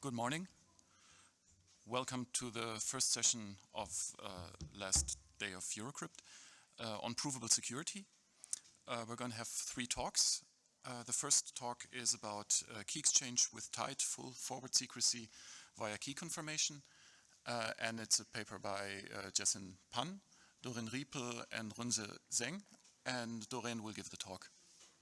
Good morning. Welcome to the first session of last day of Eurocrypt on Provable Security. We're going to have 3 talks. The first talk is about key exchange with tight full forward secrecy via key confirmation. And it's a paper by Jessin Pan, Doreen Riepel, and Runze Zeng. And Doreen will give the talk.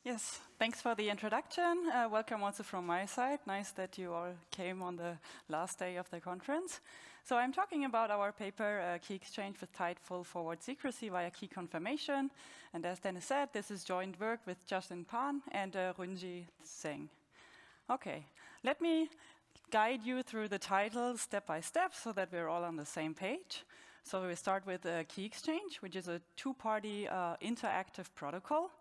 Yes, thanks for the introduction. Welcome also from my side. Nice that you all came on the last day of the conference. So I'm talking about our paper, Key Exchange with Tight Full Forward Secrecy via Key Confirmation. And as Dennis said, this is joint work with Jessin Pan and Runze Zeng. Okay, let me guide you through the title step by step so that we're all on the same page. So we start with Key Exchange, which is a 2-party interactive protocol,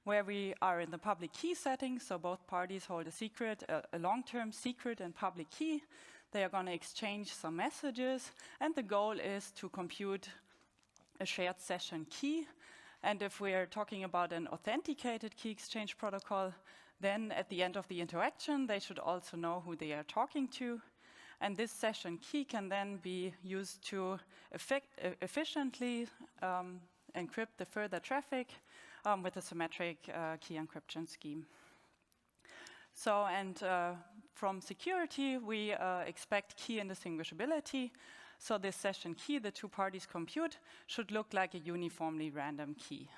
where we are in the public key setting, so both parties hold a secret, a long-term secret and public key. They are going to exchange some messages, and the goal is to compute a shared session key. And if we are talking about an authenticated key exchange protocol, then at the end of the interaction, they should also know who they are talking to. And this session key can then be used to efficiently encrypt the further traffic with a symmetric key encryption scheme. So, and from security, we expect key indistinguishability. So this session key, the 2 parties compute, should look like a uniformly random key.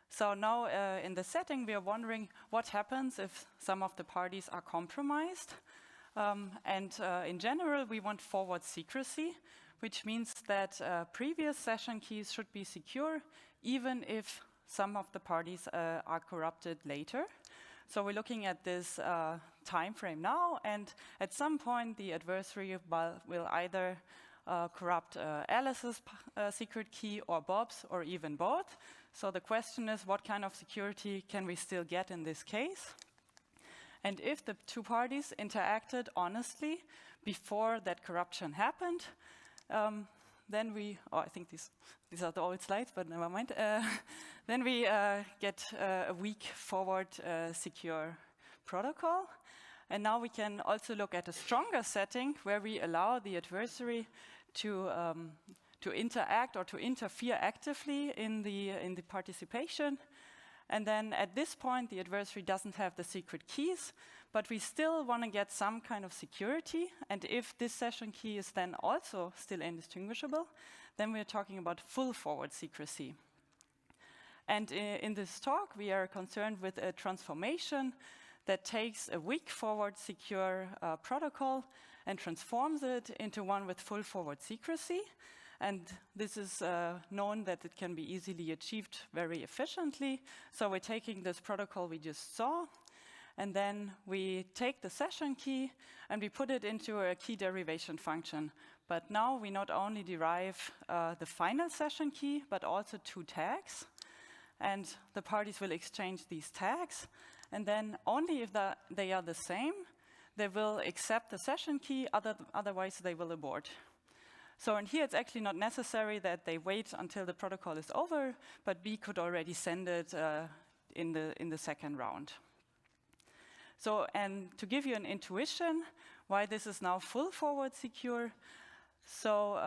So now in the setting, we are wondering what happens if some of the parties are compromised. In general, we want forward secrecy, which means that previous session keys should be secure, even if some of the parties are corrupted later. So we're looking at this time frame now, and at some point the adversary will either corrupt Alice's secret key or Bob's, or even both. So the question is, what kind of security can we still get in this case? And if the 2 parties interacted honestly before that corruption happened, then we, I think these are the old slides, but never mind. Then we get a weak forward secure protocol. And now we can also look at a stronger setting where we allow the adversary to interact or to interfere actively in the participation. And then at this point, the adversary doesn't have the secret keys, but we still want to get some kind of security. And if this session key is then also still indistinguishable, then we're talking about full forward secrecy. And in this talk, we are concerned with a transformation that takes a weak forward secure protocol and transforms it into one with full forward secrecy. And this is known that it can be easily achieved very efficiently. So we're taking this protocol we just saw, and then we take the session key and we put it into a key derivation function. But now we not only derive the final session key, but also 2 tags. And the parties will exchange these tags. And then only if they are the same, they will accept the session key, otherwise they will abort. So in here, it's actually not necessary that they wait until the protocol is over, but B could already send it in the second round. So, and to give you an intuition why this is now full forward secure, so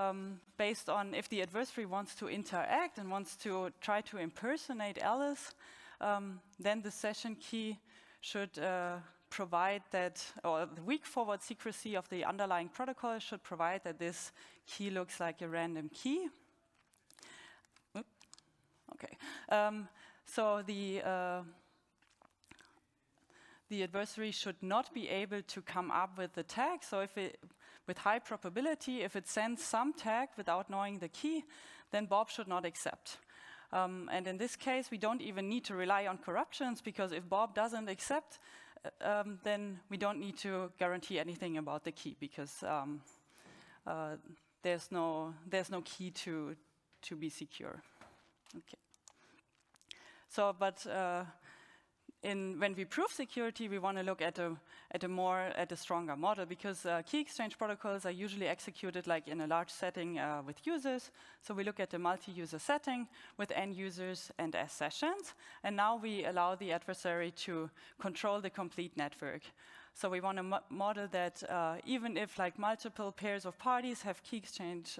based on if the adversary wants to interact and wants to try to impersonate Alice, then the session key should provide that, or the weak forward secrecy of the underlying protocol should provide that this key looks like a random key. Okay. So the adversary should not be able to come up with the tag. So if it, with high probability, if it sends some tag without knowing the key, then Bob should not accept. And in this case, we don't even need to rely on corruptions, because if Bob doesn't accept, then we don't need to guarantee anything about the key, because there's no key to be secure. Okay. So, but when we prove security, we want to look at a stronger model, because key exchange protocols are usually executed like in a large setting with users. So we look at a multi-user setting with n users and s sessions, and now we allow the adversary to control the complete network. So we want to model that even if like multiple pairs of parties have key exchange,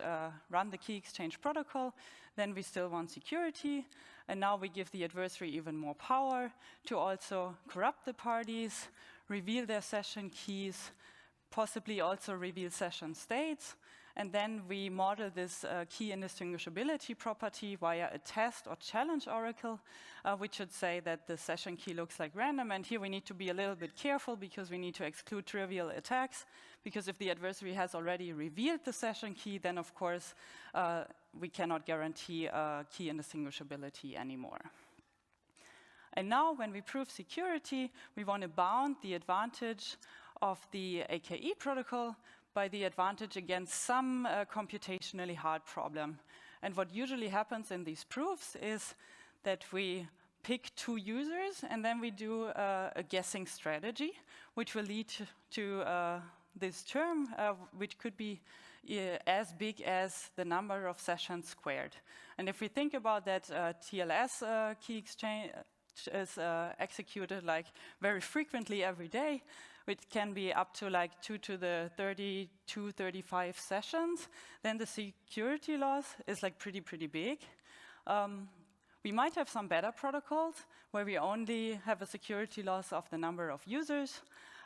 run the key exchange protocol, then we still want security. And now we give the adversary even more power to also corrupt the parties, reveal their session keys, possibly also reveal session states. And then we model this key indistinguishability property via a test or challenge oracle, which should say that the session key looks like random. And here we need to be a little bit careful because we need to exclude trivial attacks. Because if the adversary has already revealed the session key, then of course we cannot guarantee key indistinguishability anymore. And now when we prove security, we want to bound the advantage of the AKE protocol by the advantage against some computationally hard problem. And what usually happens in these proofs is that we pick two users and then we do a guessing strategy, which will lead to this term, which could be as big as the number of sessions squared. And if we think about that TLS key exchange is executed like very frequently every day, which can be up to like 2 to the 32, 35 sessions, then the security loss is like pretty big. We might have some better protocols where we only have a security loss of the number of users.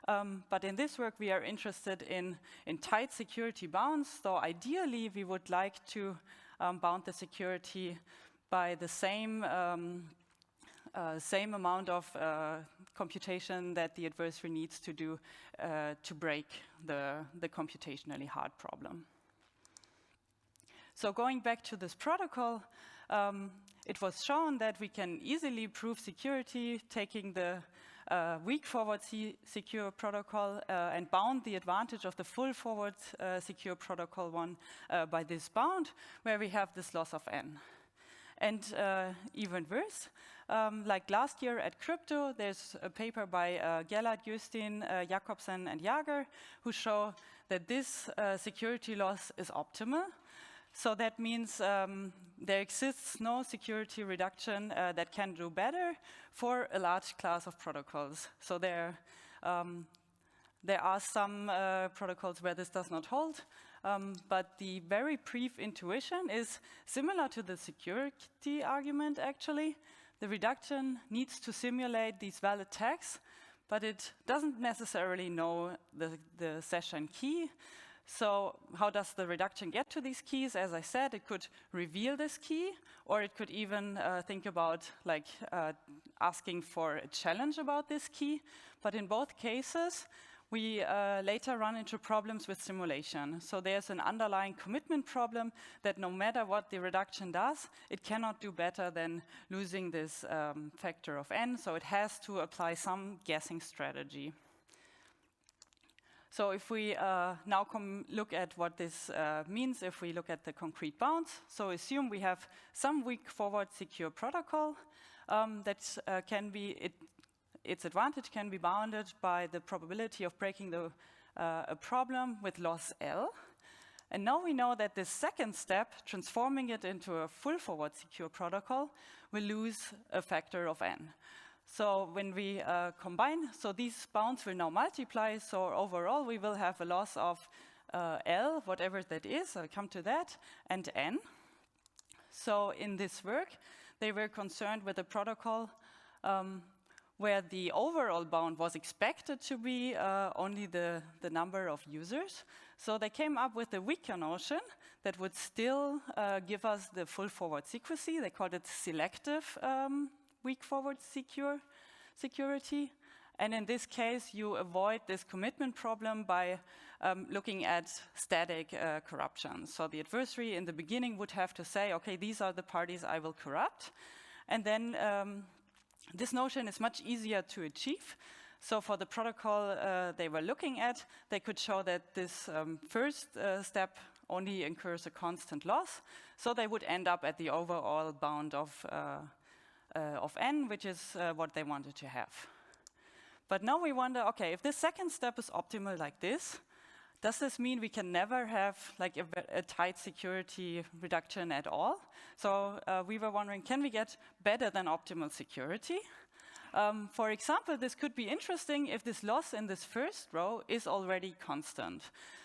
But in this work, we are interested in tight security bounds. So ideally, we would like to bound the security by the same amount of computation that the adversary needs to do to break the computationally hard problem. So going back to this protocol, it was shown that we can easily prove security taking the weak forward secure protocol and bound the advantage of the full forward secure protocol one by this bound, where we have this loss of n. And even worse, like last year at Crypto, there's a paper by Gellert, Justin, Jakobsen, and Jager, who show that this security loss is optimal. So that means there exists no security reduction that can do better for a large class of protocols. So there are some protocols where this does not hold. But the very brief intuition is similar to the security argument, actually. The reduction needs to simulate these valid tags, but it doesn't necessarily know the session key. So how does the reduction get to these keys? As I said, it could reveal this key, or it could even think about like asking for a challenge about this key. But in both cases, we later run into problems with simulation. So there's an underlying commitment problem that no matter what the reduction does, it cannot do better than losing this factor of n. So it has to apply some guessing strategy. So if we now look at what this means, if we look at the concrete bounds, so assume we have some weak forward secure protocol that can be, its advantage can be bounded by the probability of breaking a problem with loss L. And now we know that this second step, transforming it into a full forward secure protocol, will lose a factor of n. So when we combine, so these bounds will now multiply. So overall, we will have a loss of L, whatever that is, I'll come to that, and n. So in this work, they were concerned with a protocol where the overall bound was expected to be only the number of users. So they came up with a weaker notion that would still give us the full forward secrecy. They called it selective weak forward security. And in this case, you avoid this commitment problem by looking at static corruption. So the adversary in the beginning would have to say, okay, these are the parties I will corrupt. And then this notion is much easier to achieve. So for the protocol they were looking at, they could show that this first step only incurs a constant loss. So they would end up at the overall bound of n, which is what they wanted to have. But now we wonder, okay, if this second step is optimal like this, does this mean we can never have like a tight security reduction at all? So we were wondering, can we get better than optimal security? For example, this could be interesting if this loss in this first row is already constant.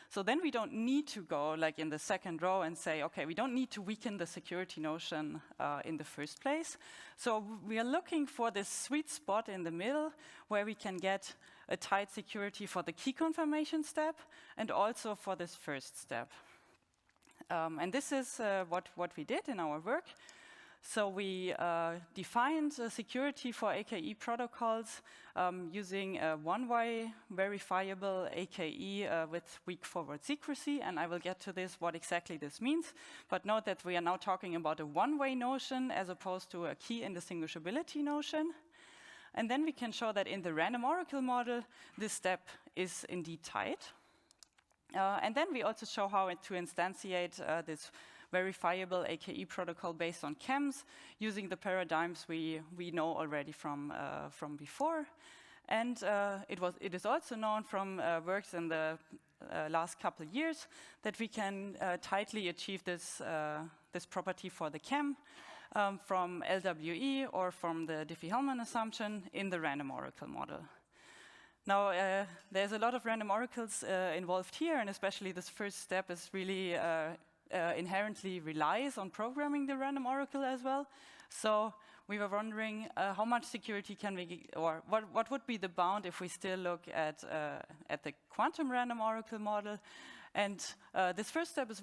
So then we don't need to go like in the second row and say, okay, we don't need to weaken the security notion in the first place. So we are looking for this sweet spot in the middle where we can get a tight security for the key confirmation step and also for this first step. And this is what we did in our work. So we defined security for AKE protocols using a one-way verifiable AKE with weak forward secrecy, and I will get to this, what exactly this means. But note that we are now talking about a one-way notion as opposed to a key indistinguishability notion. And then we can show that in the random oracle model, this step is indeed tight. And then we also show how to instantiate this verifiable AKE protocol based on chems using the paradigms we know already from before. And it is also known from works in the last couple of years that we can tightly achieve this property for the chem from LWE or from the Diffie-Hellman assumption in the random oracle model. Now, there's a lot of random oracles involved here, and especially this first step is really inherently relies on programming the random oracle as well. So we were wondering how much security can we, or what would be the bound if we still look at the quantum random oracle model. And this first step is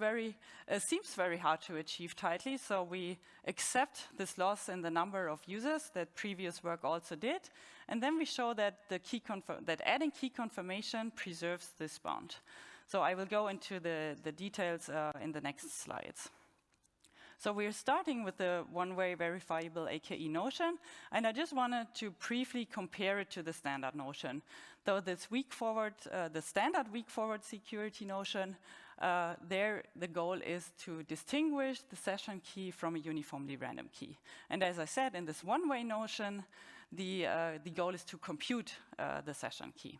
seems very hard to achieve tightly, so we accept this loss in the number of users that previous work also did, and then we show that that adding key confirmation preserves this bound. So I will go into the details in the next slides. So we're starting with the one-way verifiable AKE notion, and I just wanted to briefly compare it to the standard notion. Though this the standard weak forward security notion, there the goal is to distinguish the session key from a uniformly random key. And as I said, in this one-way notion, the goal is to compute the session key.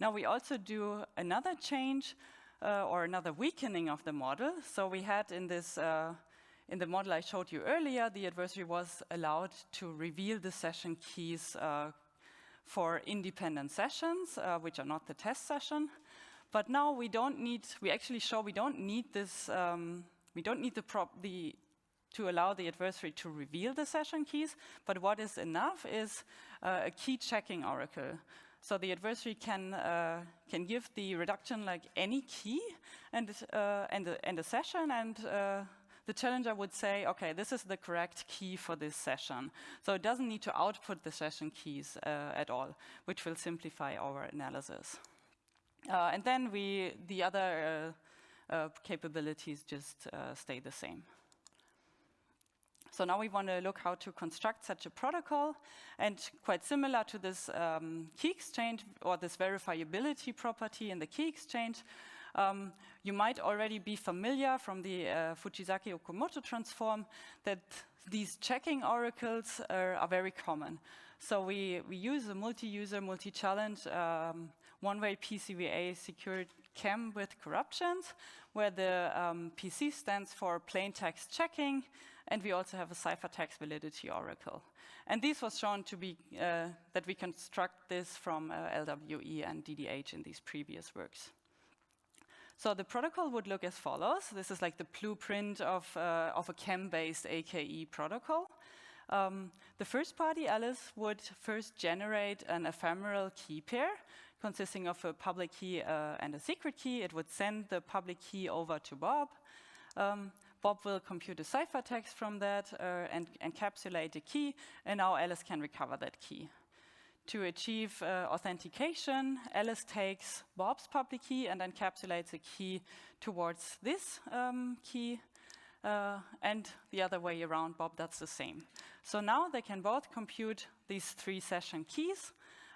Now we also do another change or another weakening of the model. So we had in the model I showed you earlier, the adversary was allowed to reveal the session keys for independent sessions, which are not the test session. But now we actually show we don't need this, we don't need to allow the adversary to reveal the session keys, but what is enough is a key checking oracle. So the adversary can give the reduction like any key and a session, and the challenger would say, okay, this is the correct key for this session. So it doesn't need to output the session keys at all, which will simplify our analysis. And then the other capabilities just stay the same. So now we want to look how to construct such a protocol, and quite similar to this key exchange or this verifiability property in the key exchange, you might already be familiar from the Fujisaki-Okamoto transform that these checking oracles are very common. So we use a multi-user, multi-challenge, one-way PCVA secured chem with corruptions, where the PC stands for plain text checking, and we also have a ciphertext validity oracle. And this was shown to be that we construct this from LWE and DDH in these previous works. So the protocol would look as follows. This is like the blueprint of a chem-based AKE protocol. The first party, Alice, would first generate an ephemeral key pair consisting of a public key and a secret key. It would send the public key over to Bob. Bob will compute a ciphertext from that and encapsulate the key, and now Alice can recover that key. To achieve authentication, Alice takes Bob's public key and encapsulates a key towards this key, and the other way around, Bob does the same. So now they can both compute these three session keys,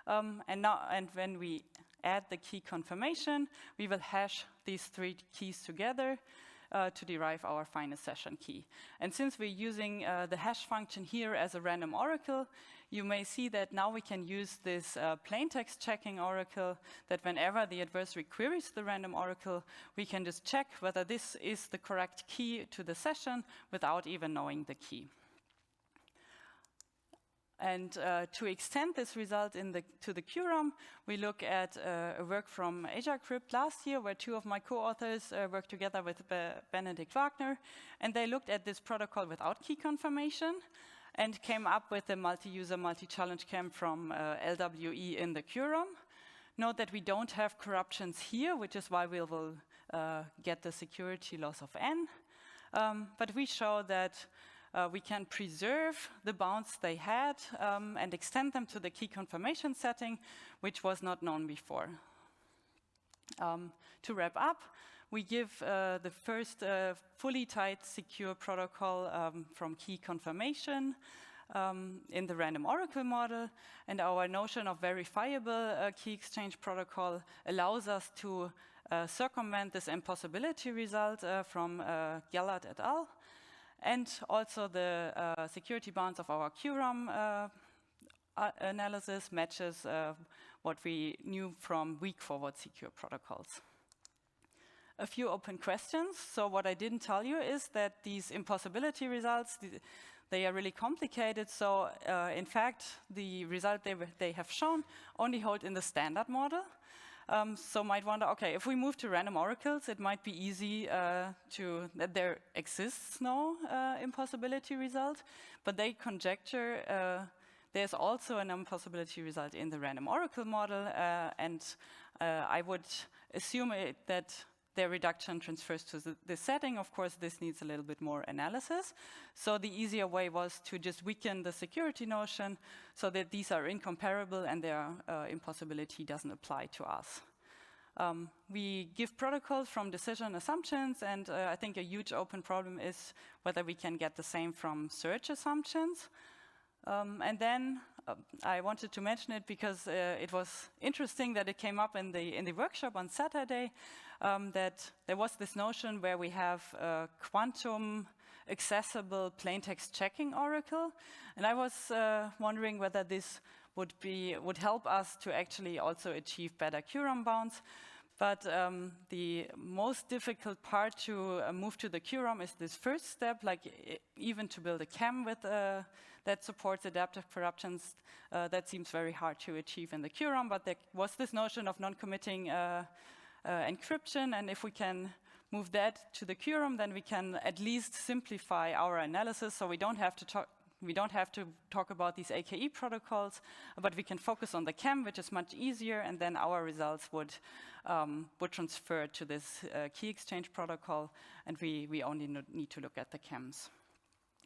and when we add the key confirmation, we will hash these three keys together to derive our final session key. And since we're using the hash function here as a random oracle, you may see that now we can use this plaintext checking oracle, that whenever the adversary queries the random oracle, we can just check whether this is the correct key to the session without even knowing the key. And to extend this result to the QROM, we look at a work from Eurocrypt last year, where two of my co-authors worked together with Benedikt Wagner, and they looked at this protocol without key confirmation and came up with a multi-user, multi-challenge CAM from LWE in the QROM. Note that we don't have corruptions here, which is why we will get the security loss of n. But we show that we can preserve the bounds they had and extend them to the key confirmation setting, which was not known before. To wrap up, we give the first fully tied secure protocol from key confirmation in the random oracle model, and our notion of verifiable key exchange protocol allows us to circumvent this impossibility result from Gellert et al. And also the security bounds of our QROM analysis matches what we knew from weak forward secure protocols. A few open questions. So what I didn't tell you is that these impossibility results, they are really complicated. So in fact, the result they have shown only hold in the standard model. So might wonder, okay, if we move to random oracles, it might be easy that there exists no impossibility result, but they conjecture there's also an impossibility result in the random oracle model, and I would assume that their reduction transfers to the setting. Of course, this needs a little bit more analysis. So the easier way was to just weaken the security notion so that these are incomparable and their impossibility doesn't apply to us. We give protocols from decision assumptions, and I think a huge open problem is whether we can get the same from search assumptions. And then I wanted to mention it because it was interesting that it came up in the workshop on Saturday, that there was this notion where we have a quantum accessible plaintext checking oracle, and I was wondering whether this would help us to actually also achieve better QROM bounds. But the most difficult part to move to the QROM is this first step, like even to build a CAM with that supports adaptive corruptions. That seems very hard to achieve in the QROM, but there was this notion of non-committing encryption, and if we can move that to the QROM, then we can at least simplify our analysis, so we don't have to talk about these AKE protocols, but we can focus on the CAM, which is much easier, and then our results would transfer to this key exchange protocol, and we only need to look at the CAMs.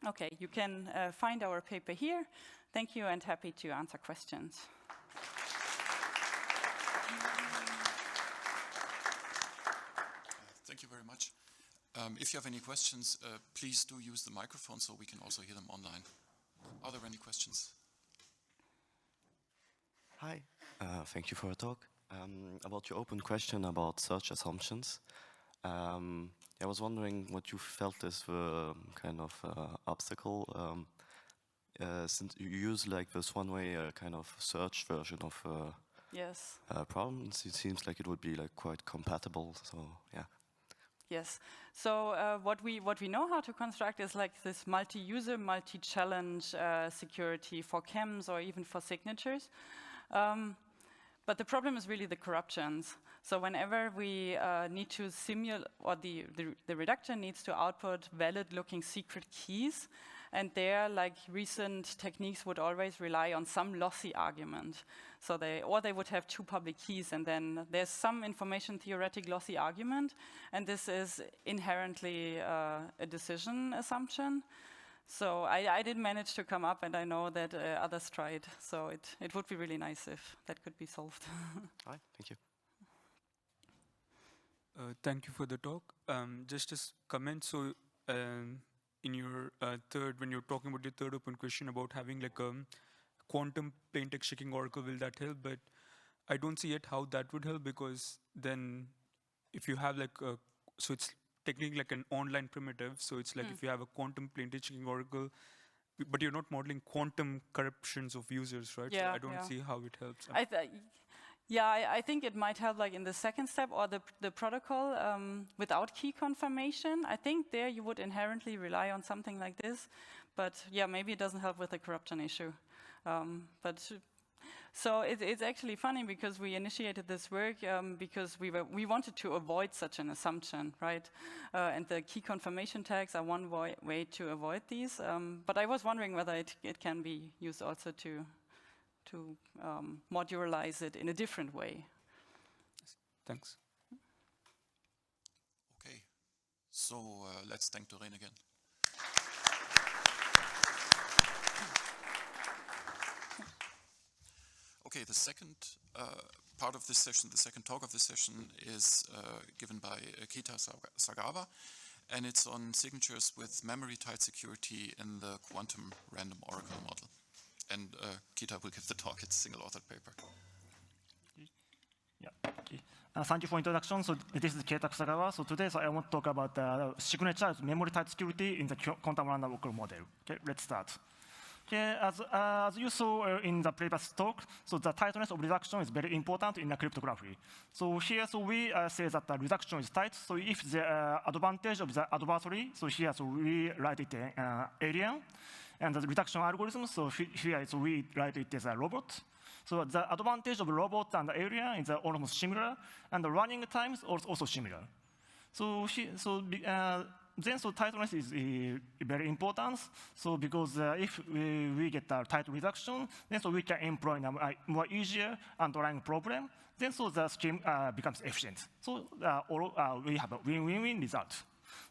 Okay, you can find our paper here. Thank you, and happy to answer questions. Thank you very much. If you have any questions, please do use the microphone so we can also hear them online. Are there any questions? Hi, thank you for your talk. About your open question about search assumptions, I was wondering what you felt is the kind of obstacle, since you use like this one-way kind of search version of Yes. problems. It seems like it would be like quite compatible. So yeah. Yes. So what we know how to construct is like this multi-user, multi-challenge security for CAMs or even for signatures. But the problem is really the corruptions. So whenever we need to simulate, or the reduction needs to output valid-looking secret keys, and there, like recent techniques would always rely on some lossy argument. So they would have two public keys, and then there's some information theoretic lossy argument, and this is inherently a decision assumption. So I did manage to come up, and I know that others tried. So it would be really nice if that could be solved. All right, thank you. Thank you for the talk. Just a comment. So in your when you're talking about your third open question about having like a quantum plaintext checking oracle, will that help? But I don't see yet how that would help, because then if you have like so it's technically like an online primitive. So it's like if you have a quantum plaintext checking oracle, but you're not modeling quantum corruptions of users, right? Yeah, so I don't see how it helps. I think it might help like in the second step, or the protocol without key confirmation. I think there you would inherently rely on something like this. But yeah, maybe it doesn't help with the corruption issue. So it's actually funny because we initiated this work because we wanted to avoid such an assumption, right? And the key confirmation tags are one way to avoid these. But I was wondering whether it can be used also to modularize it in a different way. Thanks. Okay, so let's thank Doreen again. Okay, the second part of this session, the second talk of this session is given by Kita Sagawa, and it's on signatures with memory-tied security in the quantum random oracle model. And Kita will give the talk, it's a single-authored paper. Yeah. Okay. Thank you for introduction. So this is Keita Kusagawa. So today, I want to talk about signatures memory-tied security in the quantum random oracle model. Okay, let's start. Okay, as you saw in the previous talk, so the tightness of reduction is very important in cryptography. So here, we say that the reduction is tight. So if the advantage of the adversary, so here, we write it alien, and the reduction algorithm, so here, we write it as a robot. So the advantage of robot and alien is almost similar, and the running time is also similar. Then tightness is very important. So because if we get a tight reduction, then we can employ a more easier underlying problem. Then the scheme becomes efficient. So we have a win-win-win result.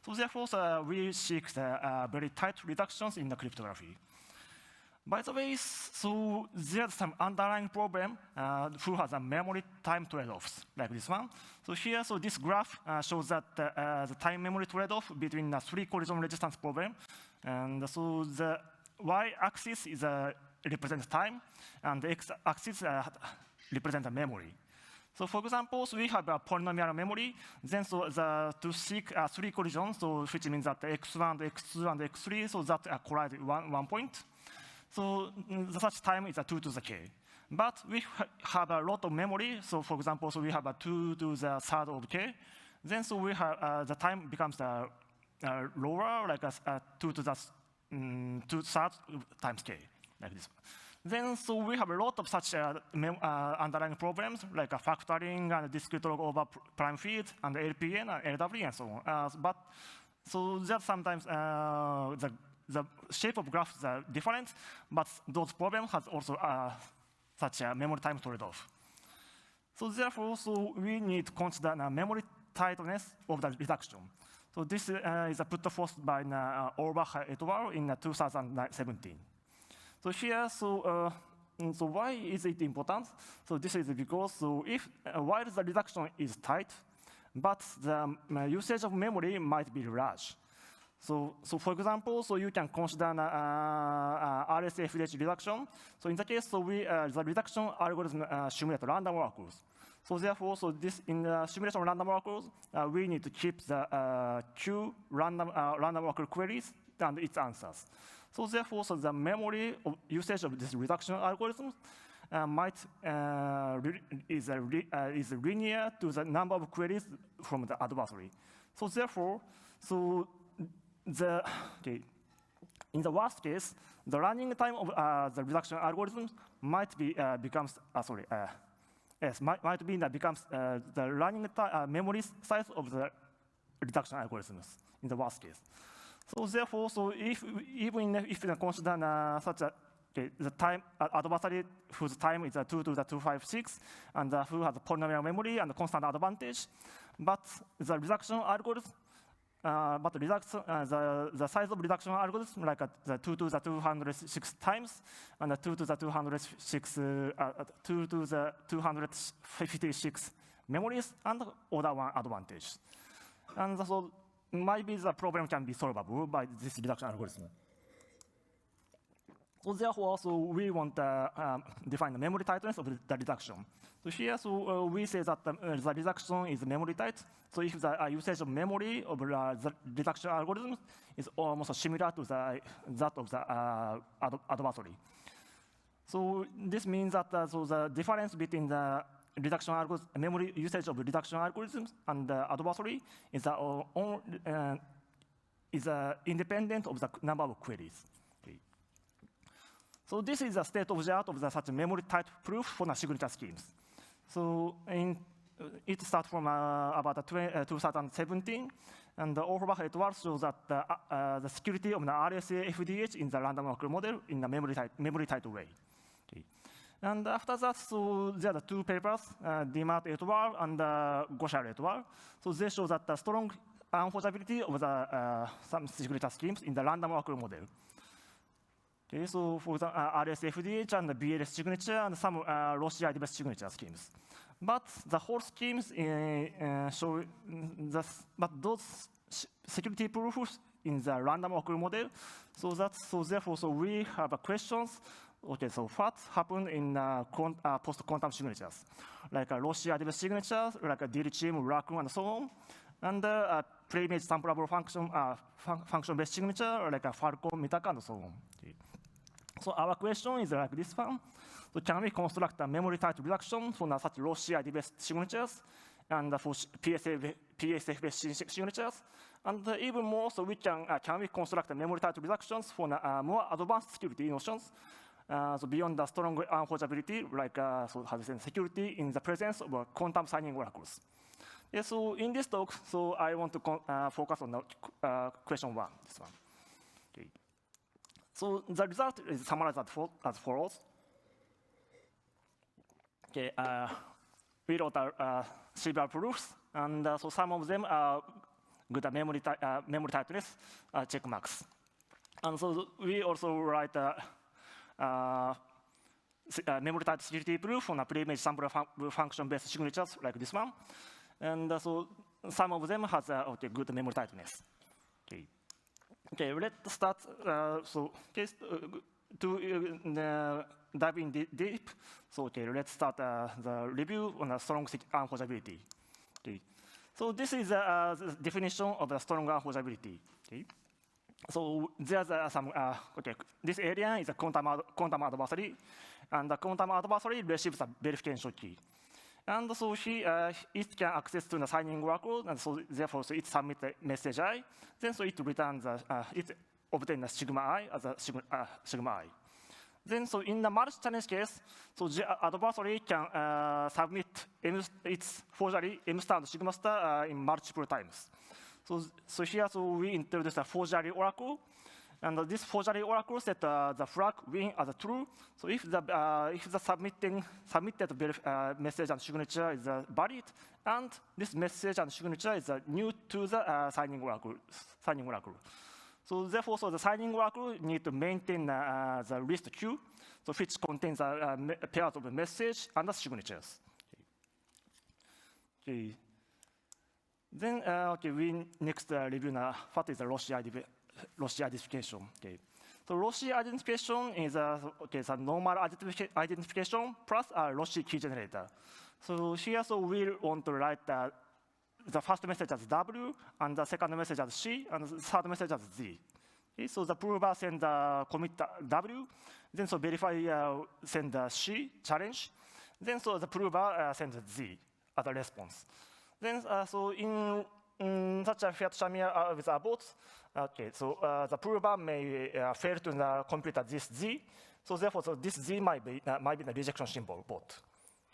So therefore, we seek the very tight reductions in the cryptography. By the way, so there's some underlying problem who has a memory time trade-offs, like this one. So here, this graph shows that the time memory trade-off between the three collision resistance problem. And so the y-axis is represents time, and the x-axis represents the memory. So for example, we have a polynomial memory. Then to seek three collisions, which means that x1, x2, and x3, so that collide one point. So such time is 2 to the k. But we have a lot of memory. So for example, we have a 2 to the third of k. Then we have the time becomes lower, like 2 to the 2 third times k, like this. Then we have a lot of such underlying problems, like factoring and discrete log over prime field and LPN and LW and so on. So that sometimes the shape of graphs are different, but those problems have also such a memory time trade-off. So therefore, we need to consider the memory tightness of the reduction. So this is put forth by Orbach et al. In 2017. So here, so why is it important? So this is because while the reduction is tight, but the usage of memory might be large. So for example, you can consider RSFH reduction. So in the case, the reduction algorithm simulates random oracles. So therefore, in the simulation of random oracles, we need to keep the Q random oracle queries and its answers. So therefore, the memory usage of this reduction algorithm is linear to the number of queries from the adversary. So therefore, in the worst case, the running time of the reduction algorithm might be becomes the running memory size of the reduction algorithms in the worst case. So therefore, even if you consider such a the time adversary whose time is 2 to the 256 and who has polynomial memory and constant advantage, but the reduction algorithm. The size of reduction algorithm, like the 2 to the 206 times, and the 2 to the 256 memories, and other one advantage. And so maybe the problem can be solvable by this reduction algorithm. So therefore, we want to define the memory tightness of the reduction. So here, we say that the reduction is memory tight. So if the usage of memory of the reduction algorithm is almost similar to that of the adversary. So this means that the difference between the reduction algorithm, memory usage of reduction algorithms and the adversary is independent of the number of queries. Okay. So this is the state of the art of the such memory type proof for the signature schemes. So it starts from about 2017, and the overall et al. Shows that the security of the RSA FDH in the random walker model in the memory tight way. Okay. And after that, so there are two papers, Dimart et al. And Goshar et al. So they show that the strong unforgeability of the some signature schemes in the random walker model. Okay, so for the RSFDH and the BLS signature and some Russia IDBS signature schemes. But the whole schemes show but those security proofs in the random occur model. So therefore we have questions. Okay, so what happened in post-quantum signatures, like a Russia IDBS signature, like a DLCM, Raccoon, and so on, and pre-image samplable function-based signature, like a Falcon, Mitaka, and so on. Okay. So our question is like this one. So can we construct a memory type reduction for such Russia IDBS signatures and for PSF-based signatures? And even more, so we can we construct a memory type reductions for more advanced security notions? So beyond the strong unforgeability, like so how to say, security in the presence of quantum signing oracles. Yeah, so in this talk, so I want to focus on the question one, this one. Okay. So the result is summarized as follows. Okay, we wrote several proofs, and so some of them are good memory tightness check marks. And so we also write memory type security proof on a pre-image sample function-based signatures like this one. And so some of them has okay, good memory tightness. Okay, okay, let's start. To dive in deep. So okay, let's start the review on a strong unforgeability. Okay, so this is the definition of the strong unforgeability. Okay. So there's some, okay, this area is a quantum adversary, and the quantum adversary receives a verification key. And so it can access to the signing workload, and so therefore so it submits a message I, then so it returns, it obtains a sigma I as a sigma I. Then so in the multi-challenge case, so the adversary can submit its forgery M star and sigma star in multiple times. So here, so we introduce a forgery oracle, and this forgery oracle set the flag win as a true. So if the submitted message and signature is valid, and this message and signature is new to the signing oracle. So therefore, so the signing oracle need to maintain the list queue, so which contains pairs of message and the signatures. Okay. Then, okay, we next review what is the Russia identification. Okay, so Russia identification is okay, the normal identification plus a Russia key generator. So here, so we want to write the first message as W, and the second message as C, and the third message as Z. Okay, so the prover sends the commit W, then so verify send the C challenge, then so the prover sends Z as a response. Then, so in such a fiat shamir with bots, okay, so the prover may fail to complete this Z. So therefore, so this Z might be the rejection symbol bot.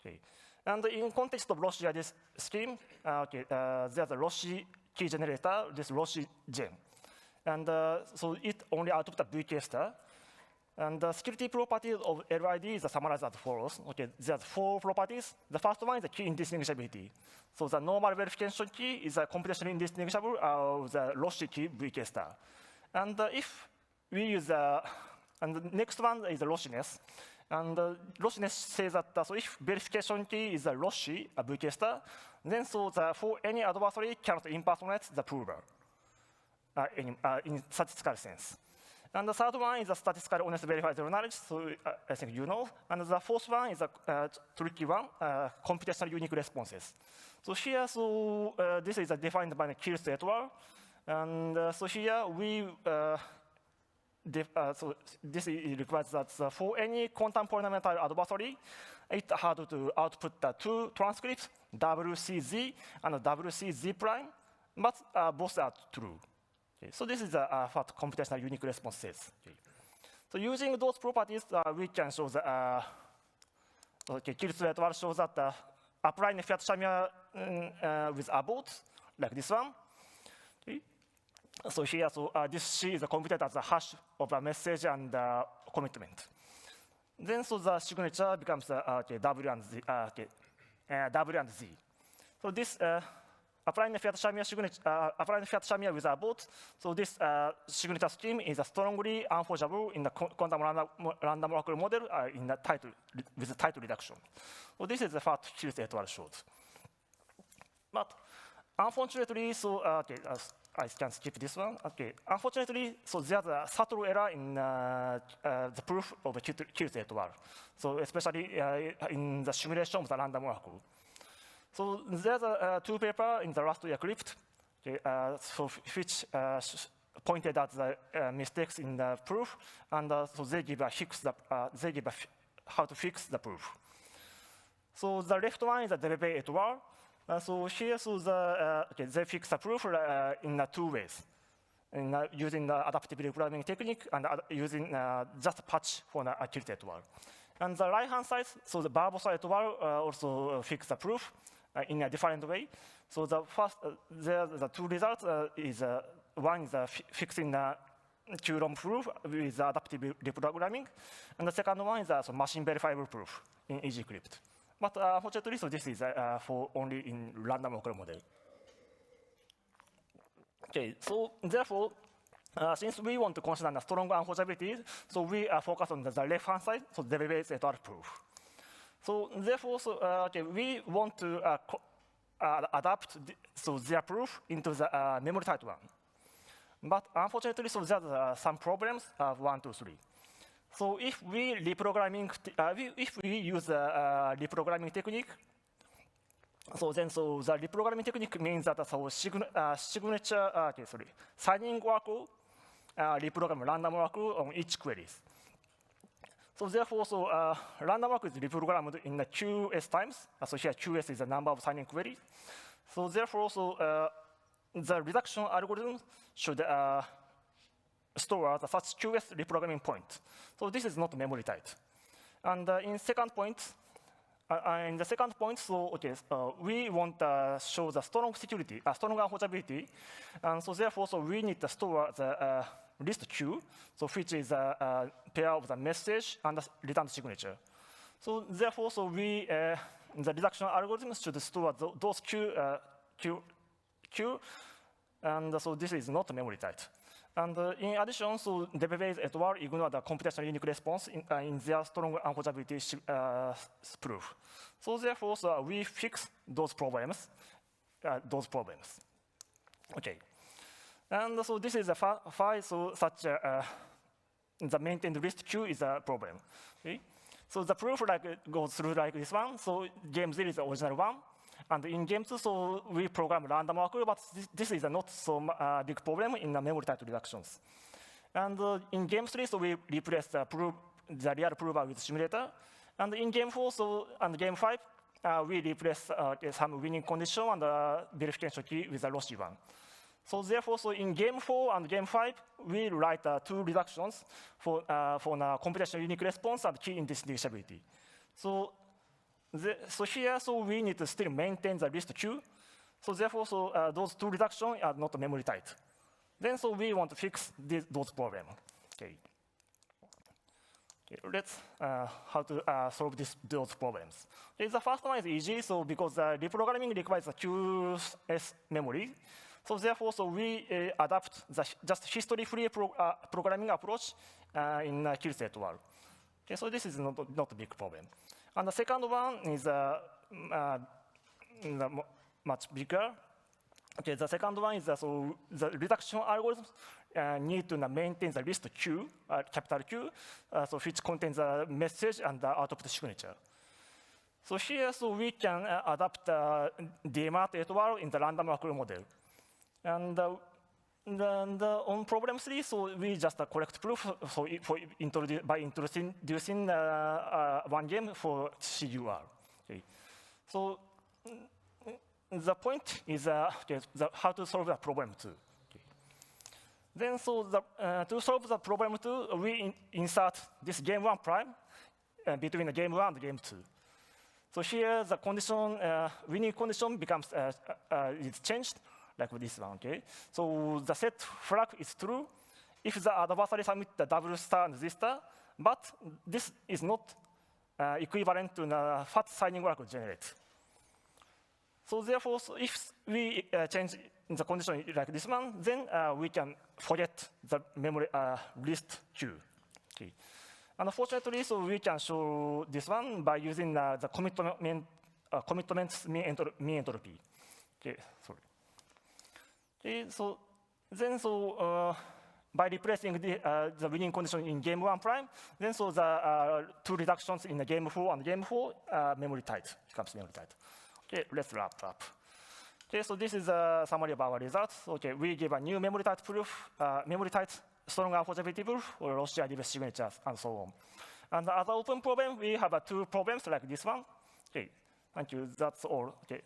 Okay, and in context of Russia this scheme, okay, there's a Russia key generator, this Russia gem, and so it only outputs a VK star. And the security properties of LID is summarized as follows. Okay, there's 4 properties. The first one is the key indistinguishability. So the normal verification key is a computationally indistinguishable of the Russia key VK star. And if we use and the next one is the Russiness. And Russiness says that so if verification key is a Russia, a VK star, then so for any adversary cannot impersonate the prover in statistical sense. And the third one is a statistical honest verified zero knowledge, so I think you know. And the fourth one is a tricky one, computational unique responses. So here, so this is defined by the Kirst et al. And so here we, so this requires that for any quantum polynomial adversary, it had to output the 2 transcripts, WCZ and WCZ prime, but both are true. Okay, so this is what computational unique response says. Okay. So using those properties, we can show the Kirtsu et al. Shows that applying Fiat-Shamir with abort, like this one. Okay. So here, this C is computed as a hash of a message and commitment. Then, so the signature becomes W and Z. W and Z. So this applying Fiat-Shamir signature, applying Fiat-Shamir with abort. So this signature scheme is strongly unforgeable in the quantum random oracle model in the title with the title reduction. So this is the first Kirtsu et al. Showed. But unfortunately, so I can skip this one. Okay, unfortunately, so there's a subtle error in the proof of Kirtsu et al. So especially in the simulation of the random oracle. So there's two papers in the last Eurocrypt, which pointed at the mistakes in the proof, and so they give how to fix the proof. So the left one is the Delevey et al. So here, so they fix the proof in two ways, using the adaptive reprogramming technique and using just patch for the Kirtsu et al. And the right-hand side, so the Barbosa et al. Also fix the proof in a different way. So the first, the two results is one is fixing the Coulomb proof with adaptive reprogramming, and the second one is machine verifiable proof in Eurocrypt. But unfortunately, so this is for only in random oracle model. Okay, so therefore, since we want to consider the strong unforgeability, so we focus on the left-hand side, so Delevey et al. Proof. So therefore, we want to adapt their proof into the memory type one. But unfortunately, so there's some problems. 1, 2, 3. So if we use the reprogramming technique, so the reprogramming technique means that signing oracle reprogram random oracle on each queries. So therefore, random oracle is reprogrammed in the QS times. So here QS is the number of signing queries. So therefore, the reduction algorithm should store such QS reprogramming point. So this is not memory tight. And in the second point, we want to show the strong security, strong unforgeability, and so therefore, we need to store the list Q, so which is a pair of the message and the return signature. So therefore, the reduction algorithm should store those Q, and so this is not memory tight. And in addition, so Delevey et al. Ignore the computational unique response in their strong unforgeability proof. So therefore, we fix those problems. Okay. And so this is a file, so such the maintained list Q is a problem. Okay? So the proof goes through like this one. So game 0 is the original one. And in game 2, so we program random oracle, but this is a not so big problem in the memory type reductions. And in game 3, so we replace the real prover with simulator. And in game 4, and game 5, we replace some winning condition and verification key with a lossy one. So therefore, in game 4 and game 5, we write two reductions for the computational unique response and key indistinguishability. So here, we need to still maintain the list Q. So therefore, those two reductions are not memory tight. Then, we want to fix those problems. Okay. Let's how to solve those problems. Okay, the first one is easy. So because reprogramming requires a QS memory. So therefore, we adapt the just history-free programming approach in Kirtsu et al. Okay, so this is not a big problem. And the second one is much bigger. Okay, the second one is the reduction algorithms need to maintain the list Q, capital Q, which contains the message and the output signature. So here, we can adapt DMAT et al. In the random oracle model. And on problem 3, we just collect proof by introducing one game for CUR. Okay. So the point is how to solve the problem 2. Okay. Then to solve the problem 2, we insert this game 1 prime between the game 1 and game 2. So here the condition, winning condition becomes is changed like this one. Okay. So the set flag is true if the adversary submits the double star and this star, but this is not equivalent to the fat signing oracle generate. So therefore, if we change the condition like this one, then we can forget the memory list queue. Okay. Unfortunately, so we can show this one by using the commitments mean entropy. Okay, sorry. Okay, so then by replacing the winning condition in game 1 prime, then the 2 reductions in the game 4 and game 4 memory tight becomes memory tight. Okay, let's wrap up. Okay, so this is a summary of our results. Okay, we give a new memory tight proof, memory tight strong alpha-GPT proof, or Roche reverse signatures, and so on. And as an open problem, we have 2 problems like this one. Okay, thank you. That's all. Okay.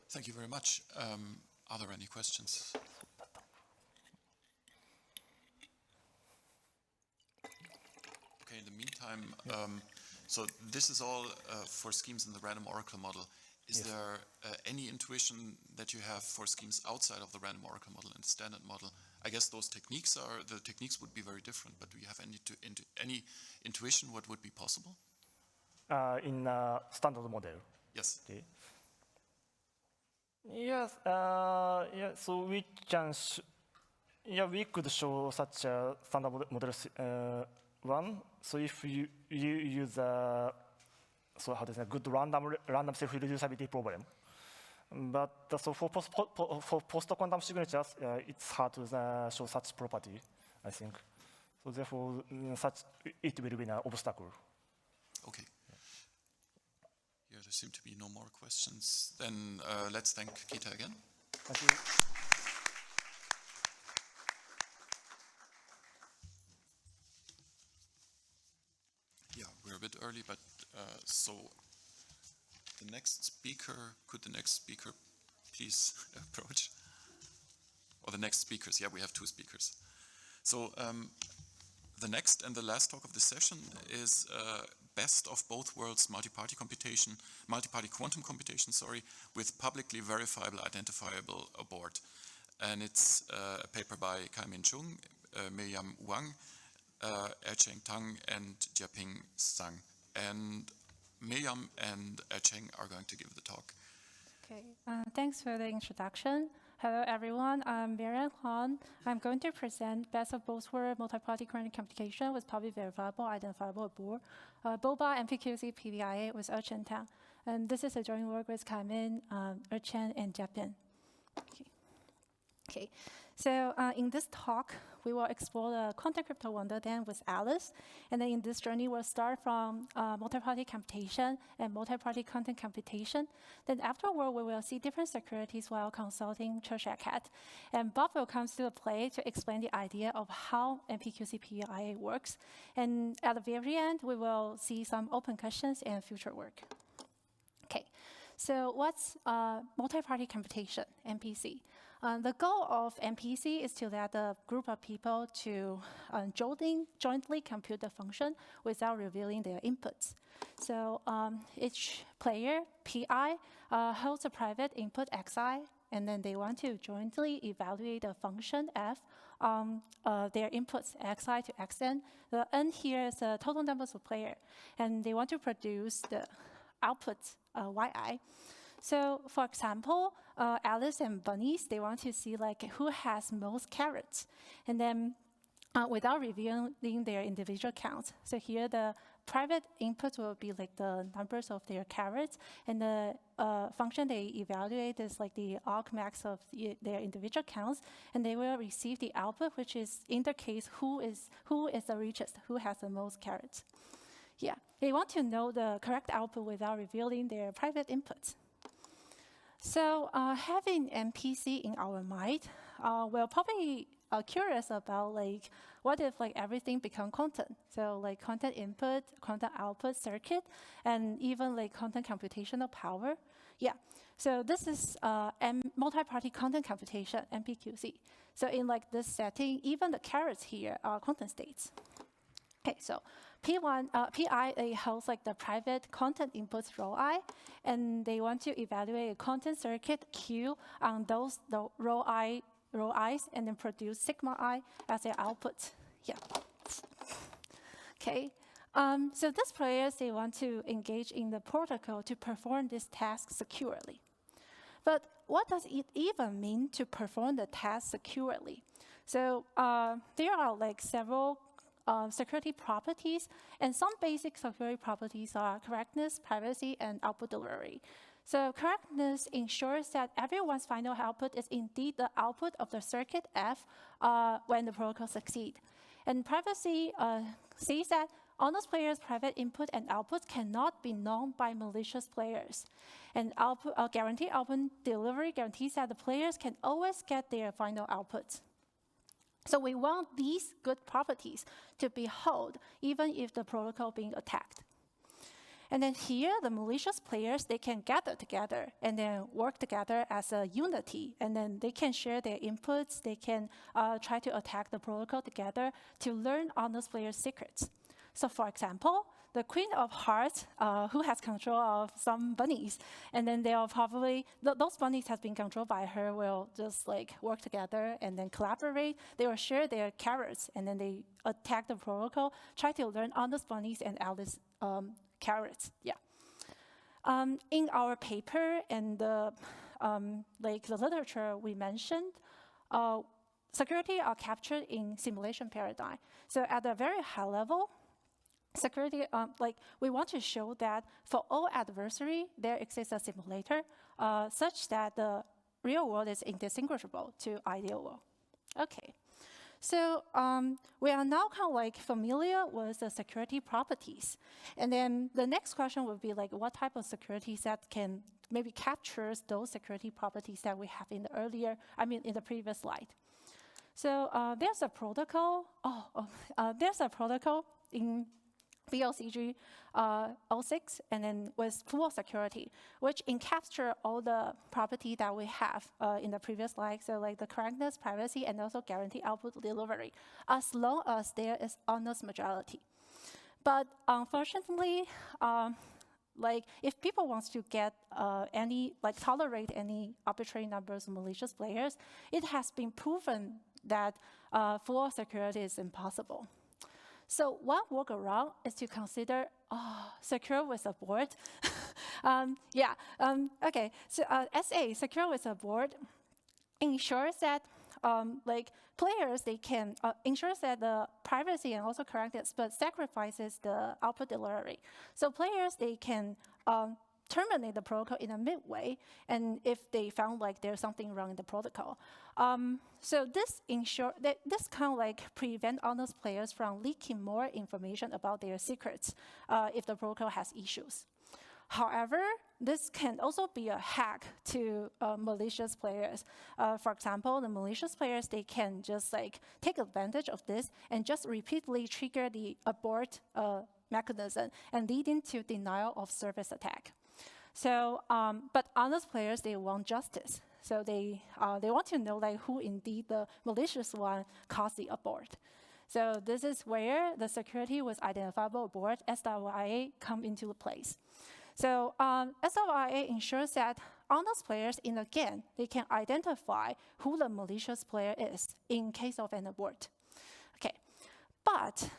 Thank you very much. Are there any questions? Okay, in the meantime, so this is all for schemes in the random oracle model. Is there any intuition that you have for schemes outside of the random oracle model and standard model? I guess those techniques would be very different, but do you have any intuition what would be possible? In standard model? Yes. Okay. Yes, yeah, so we can, we could show such a standard model one. So if you use so how to say, good random self-reducibility problem. But so for post-quantum signatures, it's hard to show such property, I think. So therefore, it will be an obstacle. Okay. Yeah, there seem to be no more questions. Then let's thank Kita again. Thank you. Yeah, we're a bit early, but so the next speaker, could the next speaker please approach? Or the next speakers, yeah, we have 2 speakers. So the next and the last talk of the session is best of both worlds multi-party quantum computation, with publicly verifiable identifiable abort. And it's a paper by Kai-Min Chung, Miriam Wang, Ercheng Tang, and Jiaping Zhang. And Miriam and Ercheng are going to give the talk. Okay, thanks for the introduction. Hello, everyone. I'm Miriam Han. I'm going to present best of both worlds multi-party quantum computation with publicly verifiable identifiable abort, BOBA MPQC PVIA with Ercheng Tang. And this is a joint work with Kai-Min, Ercheng, and Jiaping. Okay. So in this talk, we will explore the quantum crypto wonderland with Alice. And then in this journey, we'll start from multi-party computation and multi-party quantum computation. Then afterward, we will see different securities while consulting Churchill Cat. And Bob will come to the play to explain the idea of how MPQC PIA works. And at the very end, we will see some open questions and future work. Okay. So what's multi-party computation, MPC? The goal of MPC is to let a group of people to jointly compute the function without revealing their inputs. So each player, PI, holds a private input xi, and then they want to jointly evaluate the function f on their inputs xi to xn. The n here is the total numbers of players, and they want to produce the output yi. So, for example, Alice and Bunnies, they want to see like who has most carrots, and then without revealing their individual counts. So here the private inputs will be like the numbers of their carrots, and the function they evaluate is like the argmax of their individual counts, and they will receive the output, which is in the case who is the richest, who has the most carrots. Yeah, they want to know the correct output without revealing their private inputs. So having MPC in our mind will probably curious about like what if like everything become content? So like content input, content output circuit, and even like content computational power. Yeah. So this is multi-party content computation, MPQC. So in like this setting, even the carrots here are content states. Okay, so PIA holds like the private content inputs row I, and they want to evaluate a content circuit Q on those the row I's, and then produce sigma I as their output. Yeah. Okay. So these players, they want to engage in the protocol to perform this task securely. But what does it even mean to perform the task securely? So there are like several security properties, and some basic security properties are correctness, privacy, and output delivery. So correctness ensures that everyone's final output is indeed the output of the circuit F when the protocol succeeds. And privacy says that honest players' private input and output cannot be known by malicious players. And guaranteed output delivery guarantees that the players can always get their final output. So we want these good properties to be held even if the protocol being attacked. And then here, the malicious players, they can gather together and then work together as a unity. And then they can share their inputs. They can try to attack the protocol together to learn honest players' secrets. So for example, the Queen of Hearts, who has control of some bunnies, and then they are probably, those bunnies have been controlled by her, will just like work together and then collaborate. They will share their carrots, and then they attack the protocol, try to learn honest bunnies and Alice carrots. Yeah. In our paper and the literature we mentioned, security are captured in simulation paradigm. So at a very high level, security, we want to show that for all adversary, there exists a simulator such that the real world is indistinguishable to ideal world. Okay. So we are now kind of like familiar with the security properties. And then the next question would be like, what type of security set can maybe captures those security properties that we have in the in the previous slide. So there's a protocol. There's a protocol in BLCG 06, and then with full security, which encapture all the property that we have in the previous slide. So like the correctness, privacy, and also guarantee output delivery, as long as there is honest majority. But unfortunately, if people want to get tolerate any arbitrary numbers of malicious players, it has been proven that full security is impossible. So one workaround is to consider secure with a board. Okay. So SA, secure with a board, ensures that players, they can ensures that the privacy and also correctness, but sacrifices the output delivery. So players, they can terminate the protocol in a midway, and if they found like there's something wrong in the protocol. So this kind of prevent honest players from leaking more information about their secrets if the protocol has issues. However, this can also be a hack to malicious players. For example, the malicious players, they can just take advantage of this and just repeatedly trigger the abort mechanism and leading to denial of service attack. So, but honest players, they want justice. So they want to know who indeed the malicious one caused the abort. So this is where the security with identifiable abort, SWIA, come into place. So SWIA ensures that honest players, they can identify who the malicious player is in case of an abort. Okay, but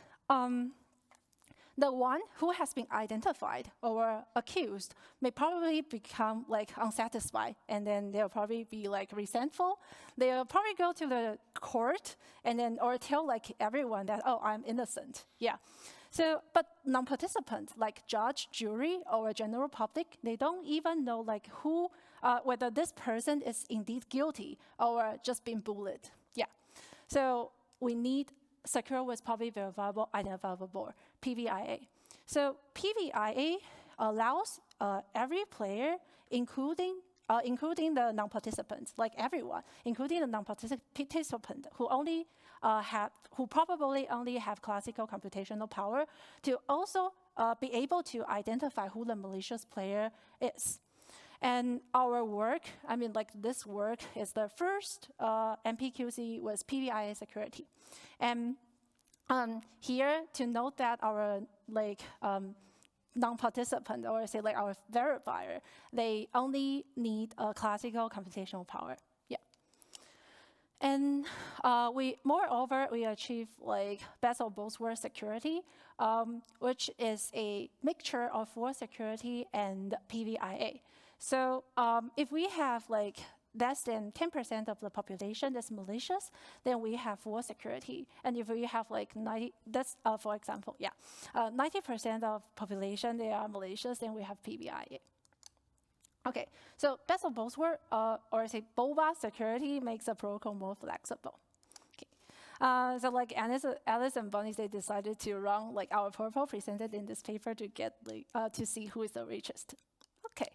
the one who has been identified or accused may probably become unsatisfied, and then they'll probably be resentful. They'll probably go to the court and then or tell everyone that, oh, I'm innocent. Yeah. So, but non-participants like judge, jury, or general public, they don't even know who, whether this person is indeed guilty or just being bullied. Yeah. So we need secure with publicly verifiable identifiable, PVIA. So PVIA allows every player, including including the non-participants, like everyone, including the non-participant who probably only have classical computational power, to also be able to identify who the malicious player is. And our work, I mean, like this work is the first MPQC with PVIA security. And here to note that our non-participant, or say like our verifier, they only need a classical computational power. Yeah. And moreover, we achieve like best of both worlds security, which is a mixture of war security and PVIA. So if we have like less than 10% of the population that's malicious, then we have war security. And if we have like 90, that's for example, yeah, 90% of population they are malicious, then we have PVIA. Okay, so best of both worlds, or say BOBA security makes the protocol more flexible. Okay, so like Alice and Bonnie, they decided to run like our protocol presented in this paper to get to see who is the richest. Okay.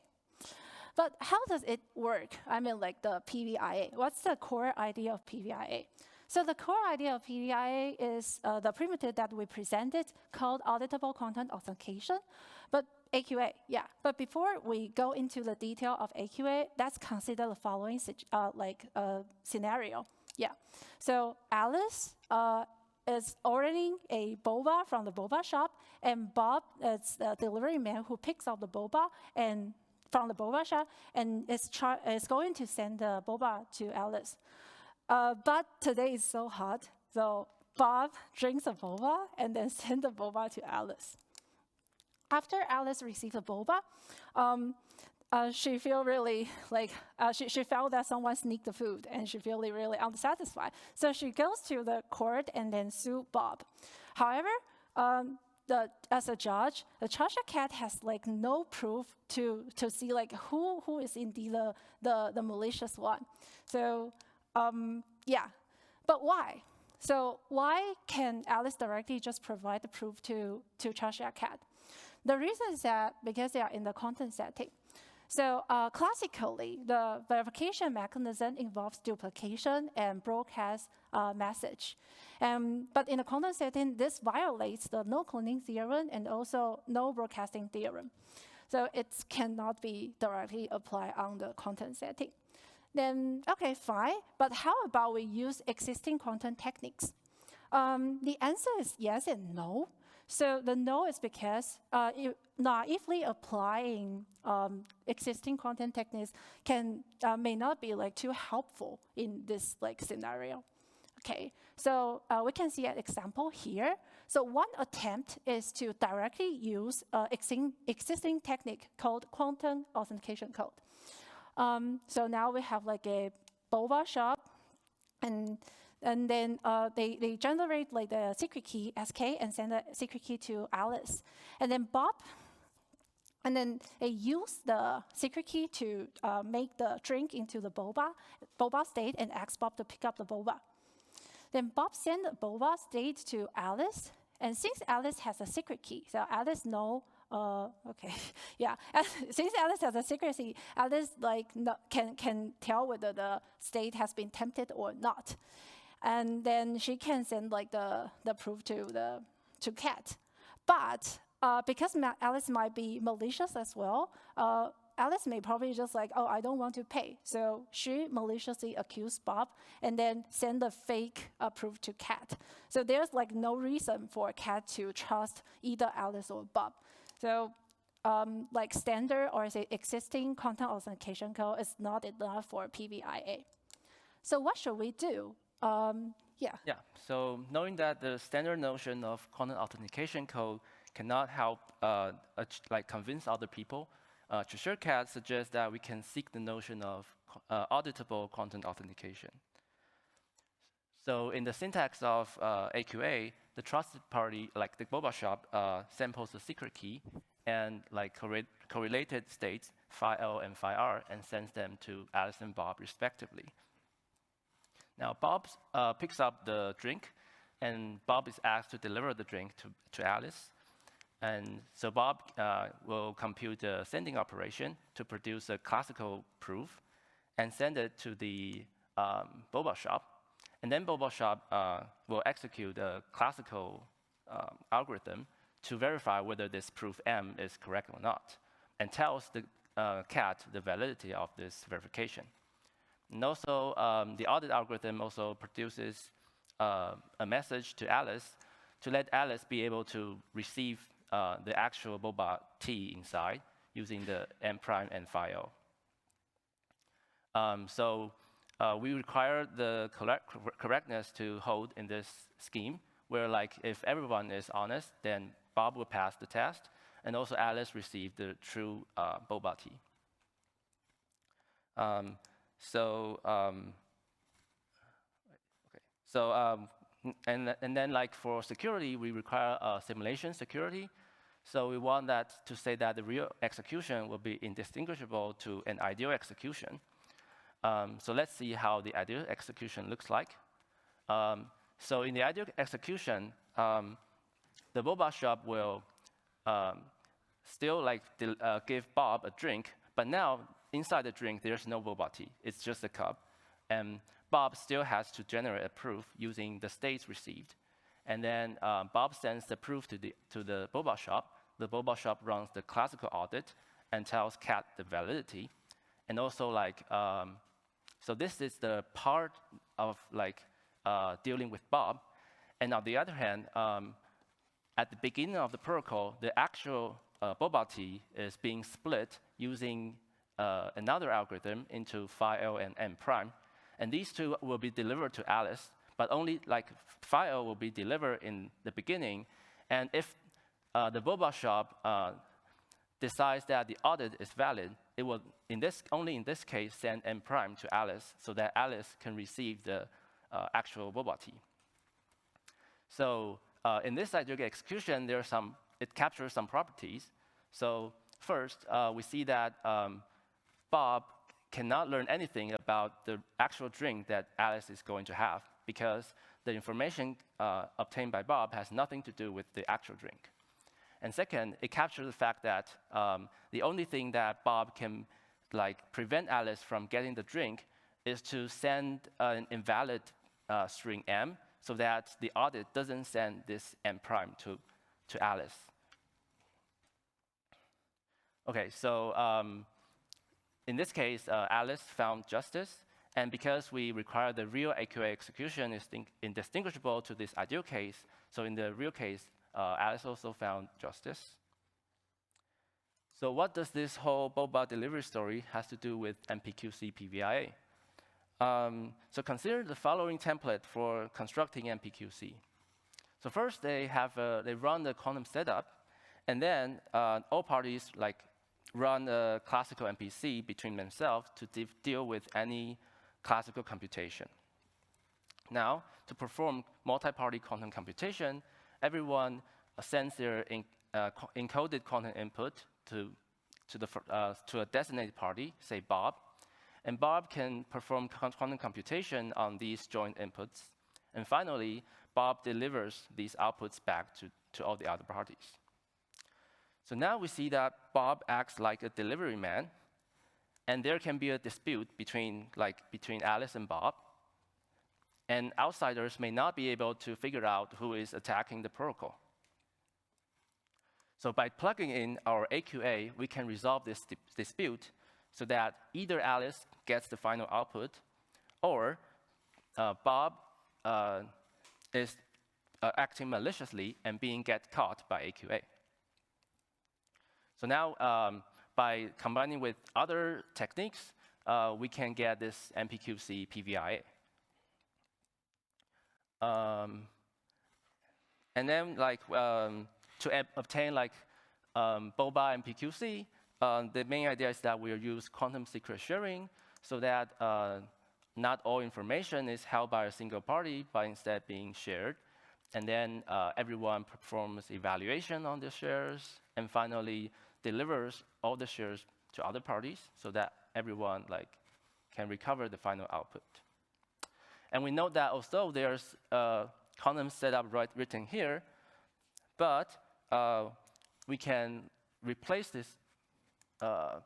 But how does it work? I mean, like the PVIA. What's the core idea of PVIA? So the core idea of PVIA is the primitive that we presented called auditable content authentication, but AQA, yeah. But before we go into the detail of AQA, let's consider the following scenario. Yeah. So Alice is ordering a boba from the boba shop, and Bob is the delivery man who picks up the boba and from the boba shop, and is going to send the boba to Alice. But today is so hot, so Bob drinks the boba and then sends the boba to Alice. After Alice received the boba, she feel really like, she felt that someone sneaked the food, and she feel really unsatisfied. So she goes to the court and then sue Bob. However, as a judge, the Cheshire Cat has like no proof to see like who is indeed the malicious one. So yeah, but why? So why can Alice directly just provide the proof to Cheshire Cat? The reason is that because they are in the content setting. So classically, the verification mechanism involves duplication and broadcast message. But in a content setting, this violates the no cloning theorem and also no broadcasting theorem. So it cannot be directly applied on the content setting. Then, okay, fine. But how about we use existing content techniques? The answer is yes and no. So the no is because naively applying existing content techniques may not be like too helpful in this like scenario. Okay, so we can see an example here. So one attempt is to directly use existing technique called quantum authentication code. So now we have like a boba shop, and then they generate like the secret key SK and send the secret key to Alice. And then Bob, and then they use the secret key to make the drink into the boba state and ask Bob to pick up the boba. Then Bob sends the boba state to Alice. And since Alice has a secret key, so Alice knows, okay, yeah. Since Alice has a secret key, Alice like can tell whether the state has been tempted or not. And then she can send like the proof to Cat. But because Alice might be malicious as well, Alice may probably just like, oh, I don't want to pay. So she maliciously accused Bob and then send the fake proof to Cat. So there's like no reason for Cat to trust either Alice or Bob. So like standard or say existing content authentication code is not enough for PVIA. So what should we do? Yeah, so knowing that the standard notion of content authentication code cannot help like convince other people, Cheshire Cat suggests that we can seek the notion of auditable content authentication. So in the syntax of AQA, the trusted party, like the boba shop, samples the secret key and like correlated states, phi L and phi R, and sends them to Alice and Bob respectively. Now Bob picks up the drink, and Bob is asked to deliver the drink to Alice. And so Bob will compute the sending operation to produce a classical proof and send it to the Boba shop. And then Boba shop will execute a classical algorithm to verify whether this proof M is correct or not, and tells the cat the validity of this verification. And also, the audit algorithm also produces a message to Alice to let Alice be able to receive the actual Boba T inside using the M prime and phi O. So we require the correctness to hold in this scheme, where like if everyone is honest, then Bob will pass the test, and also Alice received the true Boba T. And then like for security, we require simulation security. So we want that to say that the real execution will be indistinguishable to an ideal execution. So let's see how the ideal execution looks like. So in the ideal execution, the Boba shop will still like give Bob a drink, but now inside the drink there's no Boba tea. It's just a cup, and Bob still has to generate a proof using the states received. And then Bob sends the proof to the Boba shop. The Boba shop runs the classical audit and tells cat the validity. And also like, so this is the part of like dealing with Bob. And on the other hand, at the beginning of the protocol, the actual Boba T is being split using another algorithm into phi L and M prime. And these two will be delivered to Alice, but only like phi L will be delivered in the beginning. And if the Boba shop decides that the audit is valid, it will only in this case send M prime to Alice so that Alice can receive the actual Boba T. So in this ideal execution, it captures some properties. So first, we see that Bob cannot learn anything about the actual drink that Alice is going to have because the information obtained by Bob has nothing to do with the actual drink. And second, it captures the fact that the only thing that Bob can like prevent Alice from getting the drink is to send an invalid string M so that the audit doesn't send this M prime to Alice. Okay, so in this case, Alice found justice, and because we require the real AQA execution is indistinguishable to this ideal case, so in the real case, Alice also found justice. So what does this whole Boba delivery story has to do with MPQC PVIA? So consider the following template for constructing MPQC. So first, they run the quantum setup, and then all parties like run a classical MPC between themselves to deal with any classical computation. Now, to perform multi-party quantum computation, everyone sends their encoded quantum input to a designated party, say Bob, and Bob can perform quantum computation on these joint inputs. And finally, Bob delivers these outputs back to all the other parties. So now we see that Bob acts like a delivery man, and there can be a dispute between Alice and Bob, and outsiders may not be able to figure out who is attacking the protocol. So by plugging in our AQA, we can resolve this dispute so that either Alice gets the final output, or Bob is acting maliciously and get caught by AQA. So now, by combining with other techniques, we can get this MPQC PVIA. And then, to obtain Boba MPQC, the main idea is that we'll use quantum secret sharing so that not all information is held by a single party, but instead being shared. And then everyone performs evaluation on the shares, and finally delivers all the shares to other parties so that everyone can recover the final output. And we note that although there's a quantum setup written here, but we can replace this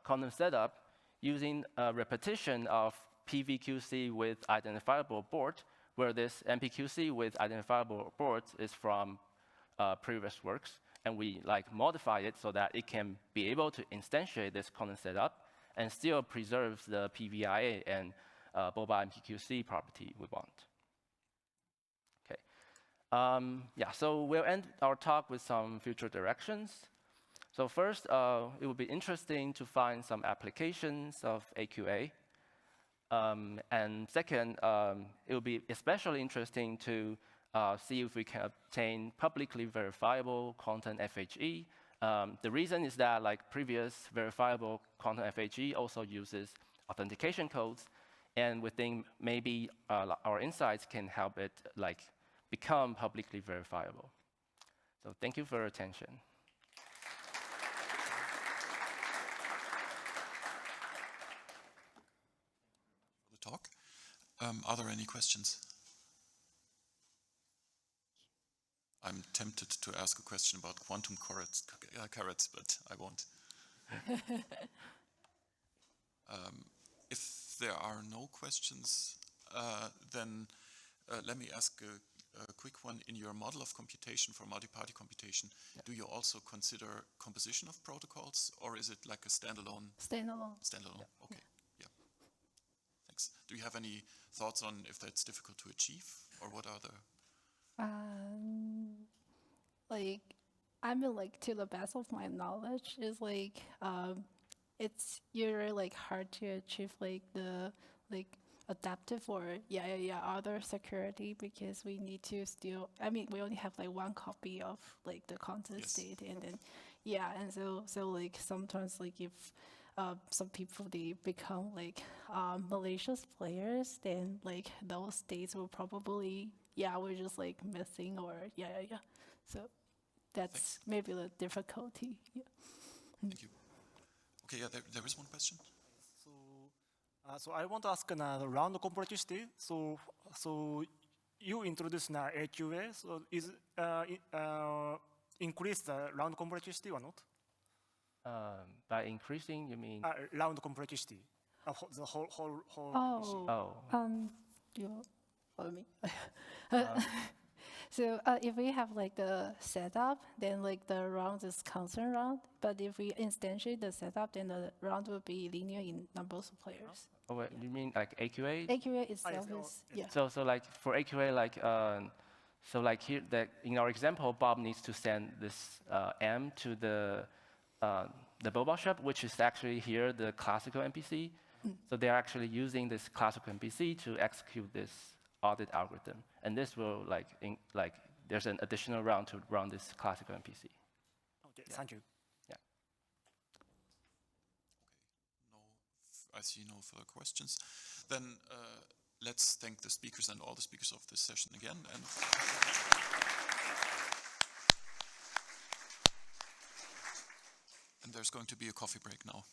content setup using a repetition of PVQC with identifiable board, where this MPQC with identifiable boards is from previous works, and we like modify it so that it can be able to instantiate this content setup and still preserves the PVIA and BOBA MPQC property we want. Okay. Yeah, so we'll end our talk with some future directions. So first, it would be interesting to find some applications of AQA. And second, it would be especially interesting to see if we can obtain publicly verifiable content FHE. The reason is that like previous verifiable content FHE also uses authentication codes, and we think maybe our insights can help it like become publicly verifiable. So thank you for your attention. The talk. Are there any questions? I'm tempted to ask a question about quantum carrots, but I won't. If there are no questions, then let me ask a quick one. In your model of computation for multi-party computation, do you also consider composition of protocols, or is it like a standalone? Standalone. Standalone, okay, yeah. Thanks. Do you have any thoughts on if that's difficult to achieve, or what are the... Like, I mean, like, to the best of my knowledge, is like, it's usually like hard to achieve like the like adaptive or other security, because we need to still, I mean, we only have like one copy of like the content state, and then and so like sometimes like if some people they become like malicious players, then like those states will probably we're just like missing, or so that's maybe the difficulty. Thank you. Okay, there is one question. So I want to ask round complexity. So you introduced AQA. So is increase the round complexity or not? By increasing, you mean? Round complexity. The whole Oh. You follow me? So if we have like the setup, then like the round is constant round. But if we instantiate the setup, then the round will be linear in numbers of players. Oh, wait, you mean like AQA? AQA itself is So like for AQA, like so like here that in our example, Bob needs to send this M to the BOBA shop, which is actually here the classical MPC. So they're actually using this classical MPC to execute this audit algorithm, and this will like there's an additional round to run this classical MPC. Okay, thank you. Okay, I see no further questions. Then let's thank the speakers and all the speakers of this session again. And there's going to be a coffee break now.